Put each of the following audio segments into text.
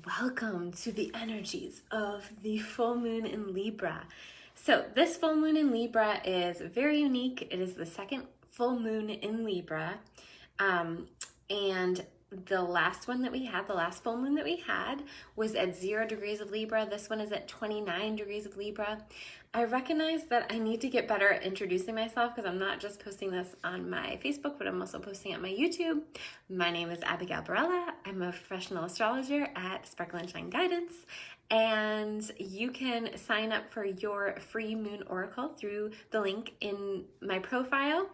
Welcome to the energies of the full moon in Libra. So this full moon in Libra is very unique. It is the second full moon in Libra. And the last one that we had, the last full moon that we had was at 0 degrees of Libra. This one is at 29 degrees of Libra. I recognize that I need to get better at introducing myself because I'm not just posting this on my Facebook, but I'm also posting it on my YouTube. My name is Abigail Barella. I'm a professional astrologer at Sparkle and Shine Guidance. And you can sign up for your free moon oracle through the link in my profile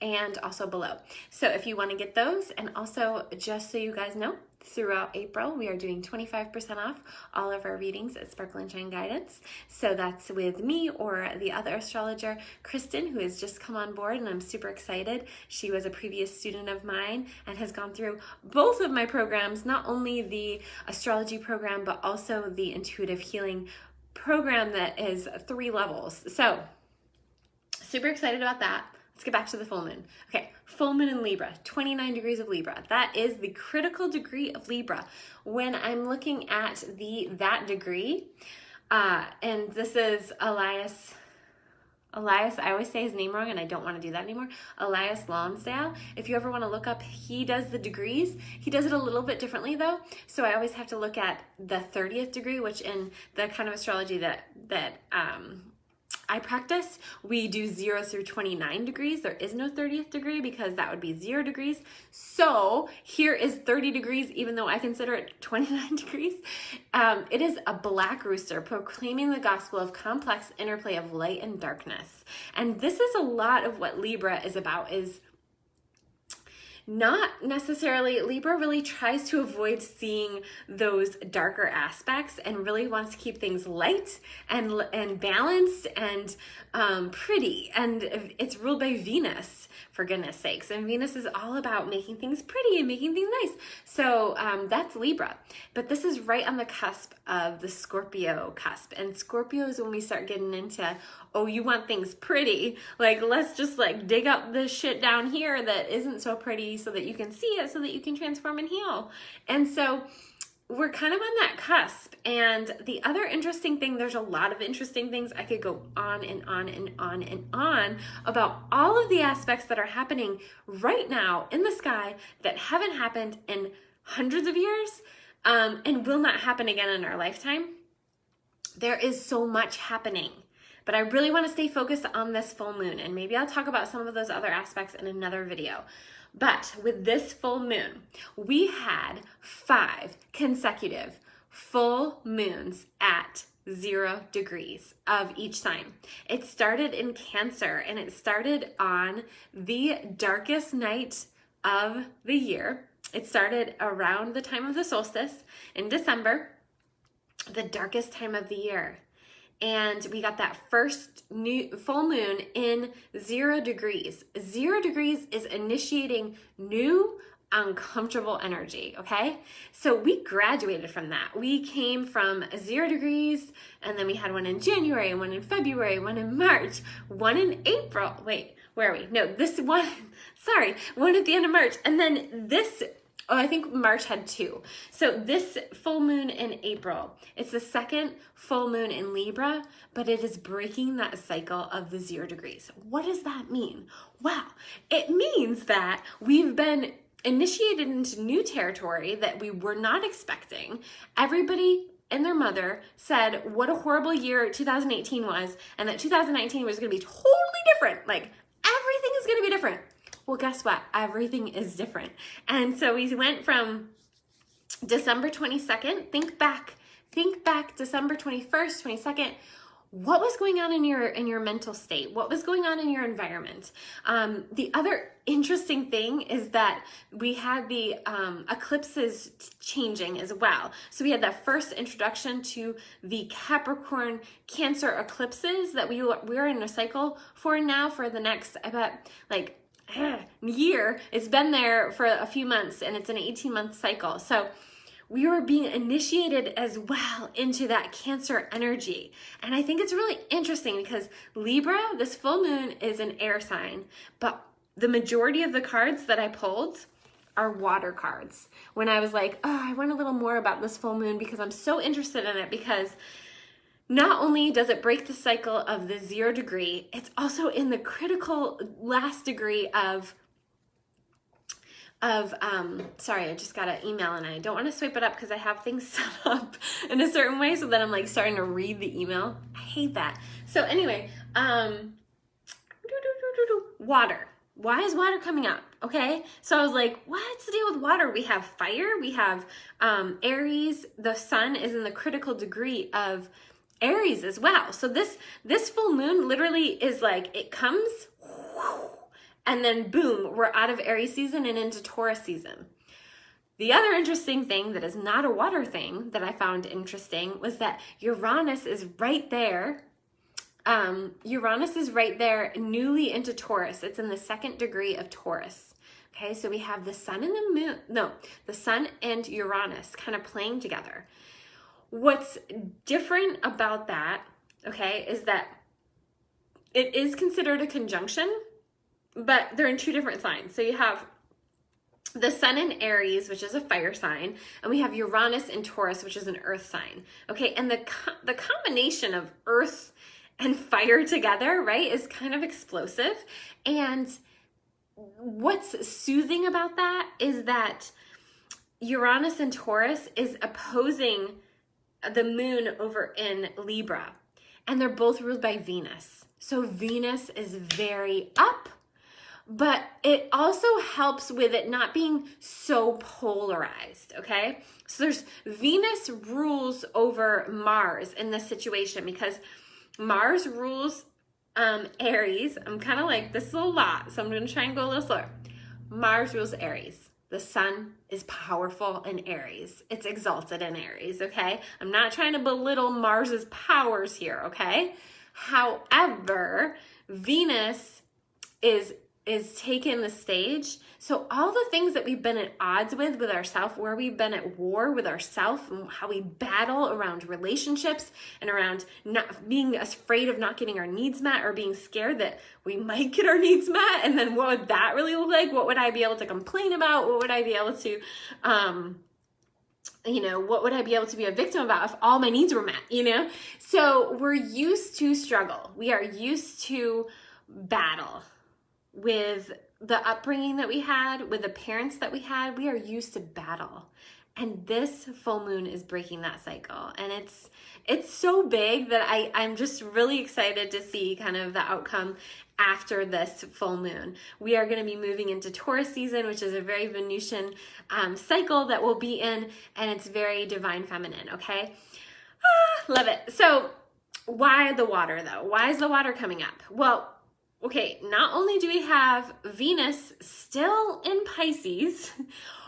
and also below. So if you want to get those, and also just so you guys know, throughout April, we are doing 25% off all of our readings at Sparkle and Shine Guidance. So that's with me or the other astrologer, Kristen, who has just come on board, and I'm super excited. She was a previous student of mine and has gone through both of my programs, not only the astrology program, but also the intuitive healing program that is 3 levels. So super excited about that. Let's get back to the full moon. Okay, full moon in Libra, 29 degrees of Libra. That is the critical degree of Libra. When I'm looking at that degree, and this is Elias, I always say his name wrong and I don't want to do that anymore. Elias Lonsdale. If you ever want to look up, he does the degrees. He does it a little bit differently though. So I always have to look at the 30th degree, which in the kind of astrology that I practice, we do 0 through 29 degrees. There is no 30th degree because that would be 0 degrees. So here is 30 degrees, even though I consider it 29 degrees. It is a black rooster proclaiming the gospel of complex interplay of light and darkness. And this is a lot of what Libra is about, is not necessarily, Libra really tries to avoid seeing those darker aspects and really wants to keep things light and balanced and pretty. And it's ruled by Venus, for goodness sakes. And Venus is all about making things pretty and making things nice. So that's Libra. But this is right on the cusp of the Scorpio cusp. And Scorpio is when we start getting into, oh, you want things pretty. Like, let's just like dig up the shit down here that isn't so pretty so that you can see it, so that you can transform and heal. And so we're kind of on that cusp. And the other interesting thing, there's a lot of interesting things. I could go on and on and on and on about all of the aspects that are happening right now in the sky that haven't happened in hundreds of years and will not happen again in our lifetime. There is so much happening. But I really want to stay focused on this full moon, and maybe I'll talk about some of those other aspects in another video. But with this full moon, we had 5 consecutive full moons at 0 degrees of each sign. It started in Cancer, and it started on the darkest night of the year. It started around the time of the solstice in December, the darkest time of the year. And we got that first new full moon in 0 degrees. 0 degrees is initiating new, uncomfortable energy, okay? So we graduated from that. We came from 0 degrees, and then we had one in January, one in February, one in March, one in April. Wait, where are we? No, this one, sorry, one at the end of March. And then this, oh, I think March had 2. So this full moon in April, it's the second full moon in Libra, but it is breaking that cycle of the 0 degrees. What does that mean? Well, it means that we've been initiated into new territory that we were not expecting. Everybody and their mother said what a horrible year 2018 was, and that 2019 was going to be totally different. Like, everything is going to be different. Well, guess what? Everything is different. And so we went from December 22nd, think back, December 21st, 22nd, what was going on in your mental state? What was going on in your environment? The other interesting thing is that we had the eclipses changing as well. So we had that first introduction to the Capricorn Cancer eclipses that we're in a cycle for now for the next, I bet, like, year. It's been there for a few months, and it's an 18-month cycle. So we were being initiated as well into that Cancer energy. And I think it's really interesting because Libra, this full moon, is an air sign, but the majority of the cards that I pulled are water cards. When I was like, oh, I want a little more about this full moon because I'm so interested in it, because not only does it break the cycle of the 0 degree, it's also in the critical last degree of sorry, I just got an email and I don't want to swipe it up because I have things set up in a certain way, so that I'm like starting to read the email. I hate that. So anyway, water. Why is water coming up? Okay, so I was like, what's the deal with water? We have fire, we have Aries. The sun is in the critical degree of Aries as well. So this full moon literally is like, it comes, and then boom, we're out of Aries season and into Taurus season. The other interesting thing that is not a water thing that I found interesting was that Uranus is right there. Uranus is right there, newly into Taurus. It's in the 2nd degree of Taurus. Okay, so we have the sun and the moon, no, the sun and Uranus kind of playing together. What's different about that, okay, is that it is considered a conjunction, but they're in 2 different signs. So you have the sun in Aries, which is a fire sign, and we have Uranus in Taurus, which is an earth sign. Okay, and the combination of earth and fire together, right, is kind of explosive. And what's soothing about that is that Uranus in Taurus is opposing the moon over in Libra, and they're both ruled by Venus. So Venus is very up, but it also helps with it not being so polarized, okay? So there's Venus rules over Mars in this situation, because Mars rules Aries. I'm kind of like, this is a lot, so I'm going to try and go a little slower. Mars rules Aries. The sun is powerful in Aries. It's exalted in Aries, okay? I'm not trying to belittle Mars's powers here, okay? However, Venus is taking the stage. So all the things that we've been at odds with ourselves, where we've been at war with ourselves, and how we battle around relationships and around not being afraid of not getting our needs met, or being scared that we might get our needs met, and then what would that really look like? What would I be able to complain about? What would I be able to, what would I be able to be a victim about if all my needs were met, So we're used to struggle. We are used to battle with the upbringing that we had, with the parents that we had. We are used to battle. And this full moon is breaking that cycle. And it's so big that I'm just really excited to see kind of the outcome after this full moon. We are going to be moving into Taurus season, which is a very Venusian cycle that we'll be in, and it's very divine feminine, okay? Love it. So why the water though? Why is the water coming up? Well, okay, not only do we have Venus still in Pisces,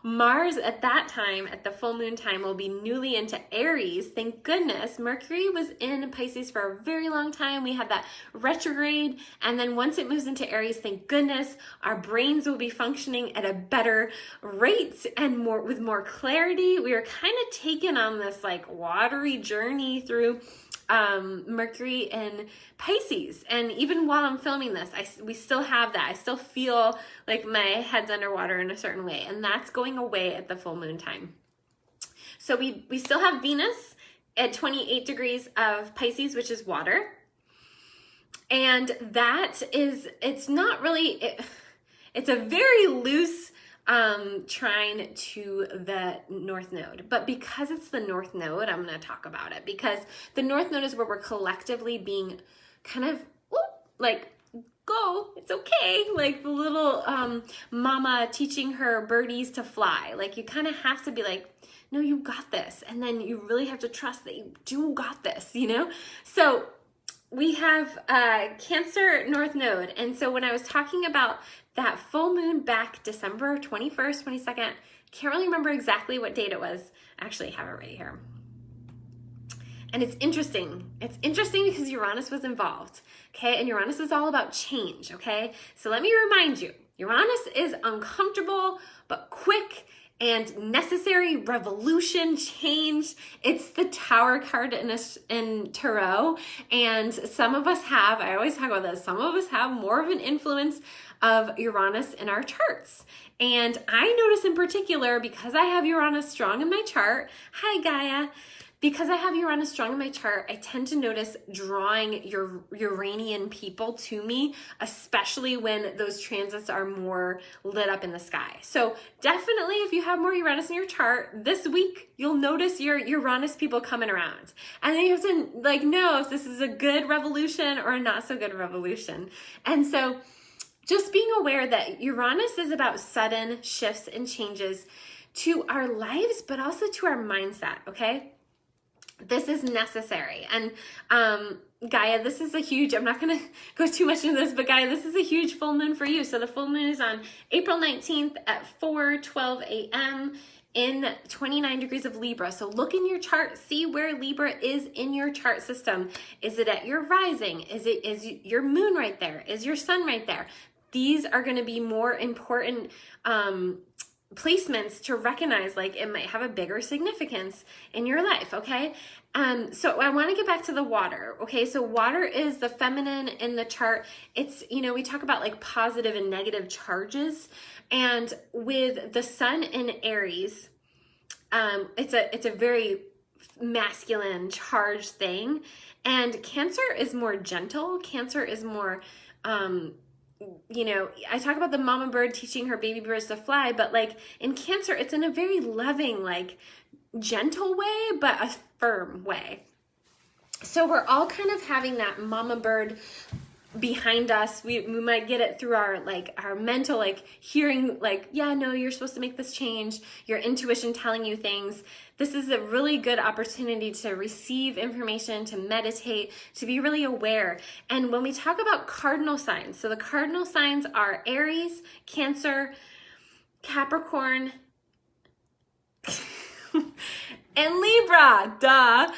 Mars at that time, at the full moon time, will be newly into Aries. Thank goodness. Mercury was in Pisces for a very long time. We had that retrograde, and then once it moves into Aries, thank goodness, our brains will be functioning at a better rate and with more clarity. We are kind of taken on this like watery journey through Mercury in Pisces, and even while I'm filming this, we still have that. I still feel like my head's underwater in a certain way, and that's going away at the full moon time. So we still have Venus at 28 degrees of Pisces, which is water, and that is, it's not really, it's a very loose trine to the North Node. But because it's the North Node, I'm going to talk about it, because the North Node is where we're collectively being kind of like, go, it's okay. Like the little mama teaching her birdies to fly. Like you kind of have to be like, no, you got this. And then you really have to trust that you do got this, So we have Cancer North Node. And so when I was talking about that full moon back December 21st, 22nd, can't really remember exactly what date it was. I actually have it right here. And it's interesting. It's interesting because Uranus was involved, okay? And Uranus is all about change, okay? So let me remind you, Uranus is uncomfortable, but quick and necessary, revolution, change. It's the Tower card in Tarot. And some of us have, I always talk about this, some of us have more of an influence of Uranus in our charts. And I notice in particular, because I have Uranus strong in my chart, hi Gaia, because I have Uranus strong in my chart, I tend to notice drawing Uranian people to me, especially when those transits are more lit up in the sky. So definitely if you have more Uranus in your chart, this week you'll notice your Uranus people coming around. And then you have to know if this is a good revolution or a not so good revolution. And so just being aware that Uranus is about sudden shifts and changes to our lives, but also to our mindset, okay? This is necessary. And Gaia, this is a huge, I'm not going to go too much into this, but Gaia, this is a huge full moon for you. So the full moon is on April 19th at 4:12 a.m. in 29 degrees of Libra. So look in your chart, see where Libra is in your chart system. Is it at your rising? Is your moon right there? Is your sun right there? These are going to be more important placements to recognize, like it might have a bigger significance in your life, okay? So I want to get back to the water, okay? So water is the feminine in the chart. It's, we talk about like positive and negative charges, and with the sun in Aries, it's a very masculine charged thing, and Cancer is more gentle. Cancer is more I talk about the mama bird teaching her baby birds to fly, but like in Cancer, it's in a very loving, like gentle way, but a firm way. So we're all kind of having that mama bird behind us. We might get it through our mental, hearing, yeah, no, you're supposed to make this change. Your intuition telling you things. This is a really good opportunity to receive information, to meditate, to be really aware. And when we talk about cardinal signs, so the cardinal signs are Aries, Cancer, Capricorn, and Libra, duh.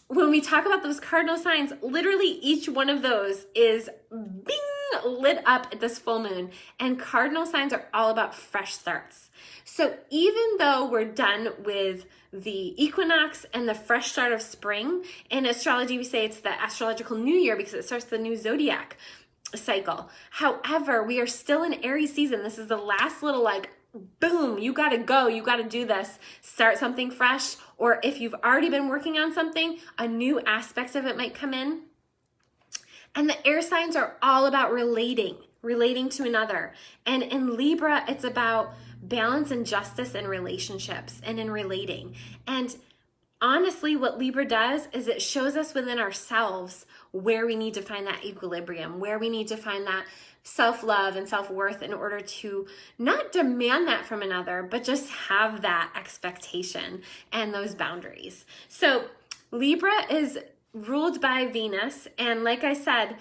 When we talk about those cardinal signs, literally each one of those is bing, lit up at this full moon. And cardinal signs are all about fresh starts. So even though we're done with the equinox and the fresh start of spring, in astrology we say it's the astrological new year because it starts the new zodiac cycle. However, we are still in Aries season. This is the last little boom, you gotta go, you gotta do this, start something fresh. Or if you've already been working on something, a new aspect of it might come in. And the air signs are all about relating to another. And in Libra, it's about balance and justice in relationships and in relating. And honestly, what Libra does is it shows us within ourselves where we need to find that equilibrium, where we need to find that self-love and self-worth in order to not demand that from another, but just have that expectation and those boundaries. So Libra is ruled by Venus. And like I said,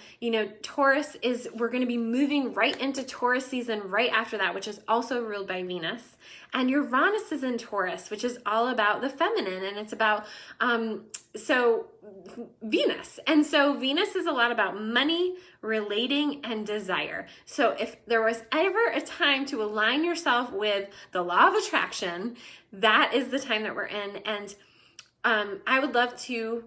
Taurus we're going to be moving right into Taurus season right after that, which is also ruled by Venus. And Uranus is in Taurus, which is all about the feminine. And it's about, Venus. And so Venus is a lot about money, relating, and desire. So if there was ever a time to align yourself with the law of attraction, that is the time that we're in. And I would love to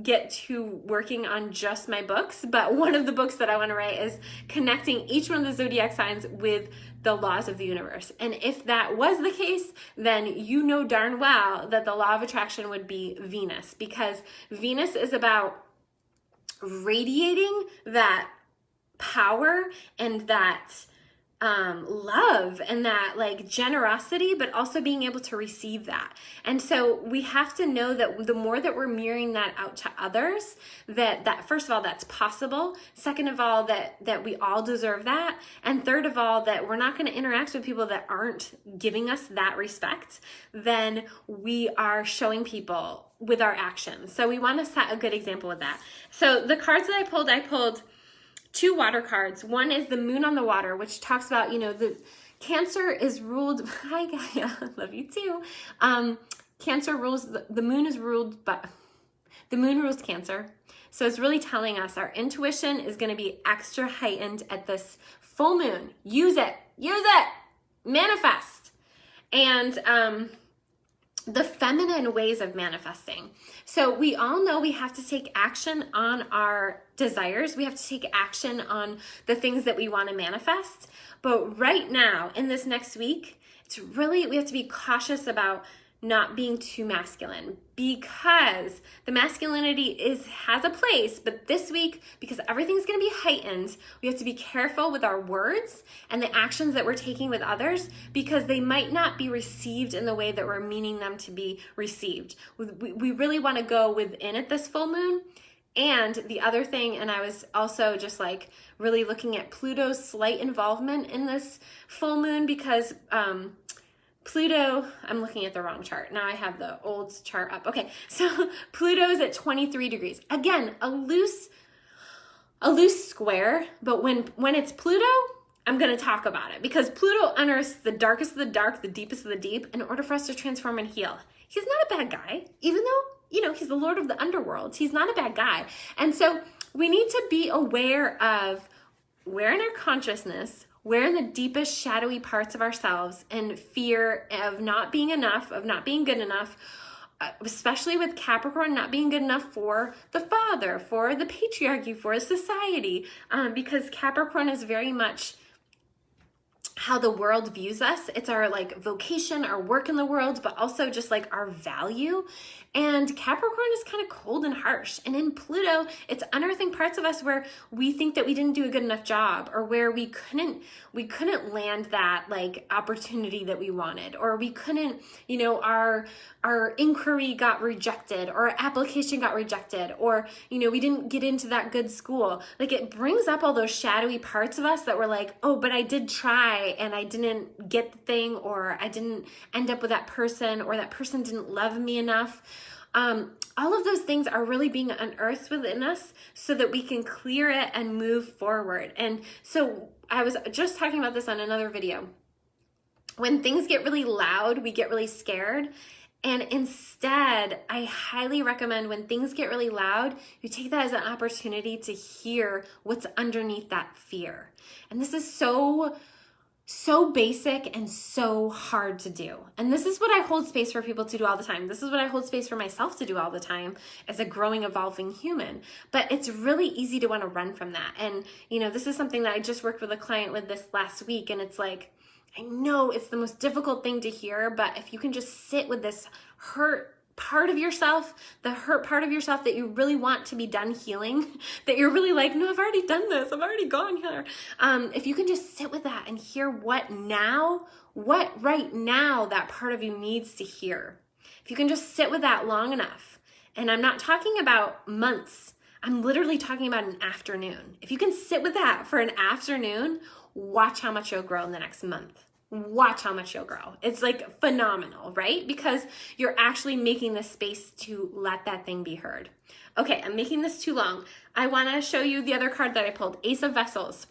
get to working on just my books, but one of the books that I want to write is connecting each one of the zodiac signs with the laws of the universe. And if that was the case, then you know darn well that the law of attraction would be Venus, because Venus is about radiating that power and that love and that generosity, but also being able to receive that. And so we have to know that the more that we're mirroring that out to others, that first of all, that's possible. Second of all, that we all deserve that. And third of all, that we're not going to interact with people that aren't giving us that respect. Then we are showing people with our actions. So we want to set a good example with that. So the cards that I pulled two water cards. One is the moon on the water, which talks about, the Cancer is ruled, hi Gaia, love you too. Cancer rules, the moon is ruled, but the moon rules Cancer. So it's really telling us our intuition is going to be extra heightened at this full moon. Use it, manifest. and the feminine ways of manifesting. So we all know we have to take action on our desires. We have to take action on the things that we want to manifest. But right now, in this next week, we have to be cautious about not being too masculine, because the masculinity has a place, but this week, because everything's going to be heightened, we have to be careful with our words and the actions that we're taking with others, because they might not be received in the way that we're meaning them to be received. We really want to go within at this full moon. And the other thing, and I was also just like really looking at Pluto's slight involvement in this full moon, because Pluto, I'm looking at the wrong chart. Now I have the old chart up. Okay, so Pluto's at 23 degrees. Again, a loose square, but when it's Pluto, I'm going to talk about it, because Pluto unearths the darkest of the dark, the deepest of the deep, in order for us to transform and heal. He's not a bad guy, even though, he's the Lord of the underworld. He's not a bad guy. And so we need to be aware of where in our consciousness, we're in the deepest shadowy parts of ourselves, and fear of not being enough, of not being good enough, especially with Capricorn, not being good enough for the father, for the patriarchy, for society, because Capricorn is very much how the world views us. It's our like vocation, our work in the world, but also just like our value. And Capricorn is kind of cold and harsh. And in Pluto, it's unearthing parts of us where we think that we didn't do a good enough job, or where we couldn't land that like opportunity that we wanted, or we couldn't, our inquiry got rejected, or our application got rejected, or, we didn't get into that good school. Like, it brings up all those shadowy parts of us that were like, oh, but I did try and I didn't get the thing, or I didn't end up with that person, or that person didn't love me enough. All of those things are really being unearthed within us so that we can clear it and move forward. And so I was just talking about this on another video. When things get really loud, we get really scared. And instead, I highly recommend, when things get really loud, you take that as an opportunity to hear what's underneath that fear. And this is so basic and so hard to do. And this is what I hold space for people to do all the time. This is what I hold space for myself to do all the time as a growing, evolving human. But it's really easy to want to run from that. And, this is something that I just worked with a client with this last week. And it's like, I know it's the most difficult thing to hear, but if you can just sit with this hurt part of yourself, the hurt part of yourself that you really want to be done healing, that you're really like, no, I've already done this, I've already gone here. If you can just sit with that and hear what right now that part of you needs to hear. If you can just sit with that long enough, and I'm not talking about months, I'm literally talking about an afternoon. If you can sit with that for an afternoon, watch how much you'll grow in the next month. Watch how much you'll grow. It's like phenomenal, right? Because you're actually making the space to let that thing be heard. Okay, I'm making this too long. I want to show you the other card that I pulled, Ace of Vessels.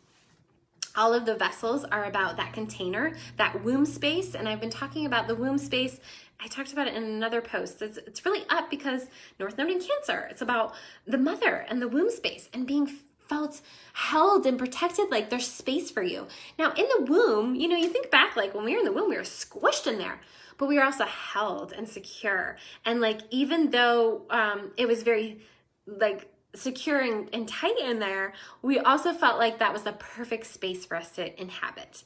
All of the vessels are about that container, that womb space. And I've been talking about the womb space. I talked about it in another post. It's really up because North Node in Cancer. It's about the mother and the womb space and being felt held and protected, like there's space for you. Now in the womb, you think back, like when we were in the womb, we were squished in there, but we were also held and secure. And like, even though it was very like secure and tight in there, we also felt like that was the perfect space for us to inhabit.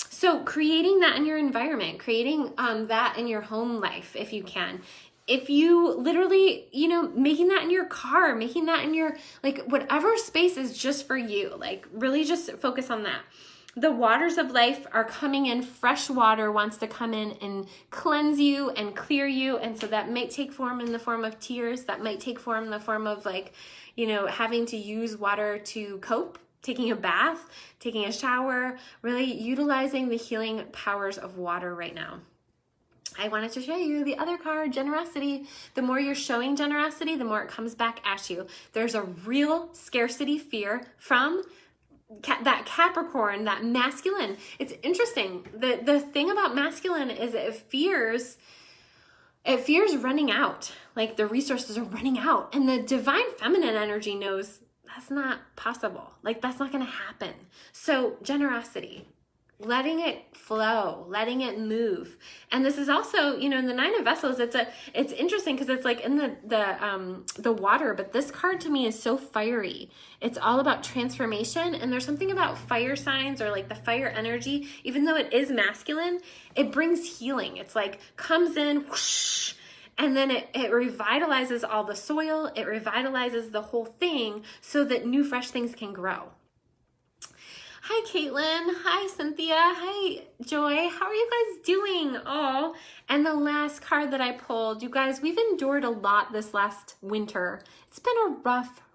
So creating that in your environment, creating that in your home life, if you can. If you literally, making that in your car, making that in your, like, whatever space is just for you, like, really just focus on that. The waters of life are coming in. Fresh water wants to come in and cleanse you and clear you. And so that might take form in the form of tears. That might take form in the form of, like, having to use water to cope, taking a bath, taking a shower, really utilizing the healing powers of water right now. I wanted to show you the other card, generosity. The more you're showing generosity, the more it comes back at you. There's a real scarcity fear from that Capricorn, that masculine. It's interesting. The thing about masculine is it fears running out. Like the resources are running out. And the divine feminine energy knows that's not possible. Like that's not going to happen. So generosity. letting it flow, letting it move. And this is also, you know, in the Nine of Vessels, it's interesting because it's like in the water, but this card to me is so fiery. It's all about transformation, and there's something about fire signs or like the fire energy, even though it is masculine, it brings healing. It's like comes in, whoosh, and then it revitalizes all the soil, it revitalizes the whole thing so that new fresh things can grow. Hi, Caitlin. Hi, Cynthia. Hi, Joy. How are you guys doing? Oh, and the last card that I pulled, you guys, we've endured a lot this last winter. It's been a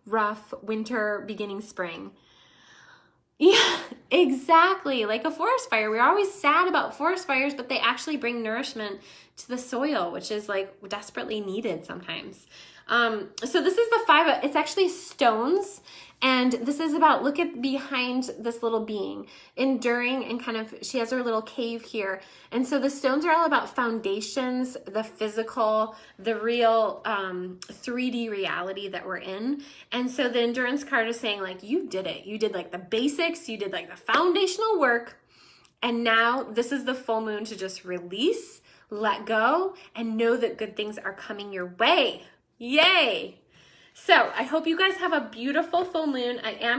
rough winter, beginning spring. Yeah, exactly. Like a forest fire. We're always sad about forest fires, but they actually bring nourishment to the soil, which is like desperately needed sometimes. So this is the five, it's actually stones. And this is about, look at behind this little being, enduring, and kind of, she has her little cave here. And so the stones are all about foundations, the physical, the real 3D reality that we're in. And so the endurance card is saying like, you did it. You did like the basics, you did like the foundational work. And now this is the full moon to just release, let go, and know that good things are coming your way. Yay! So I hope you guys have a beautiful full moon. I am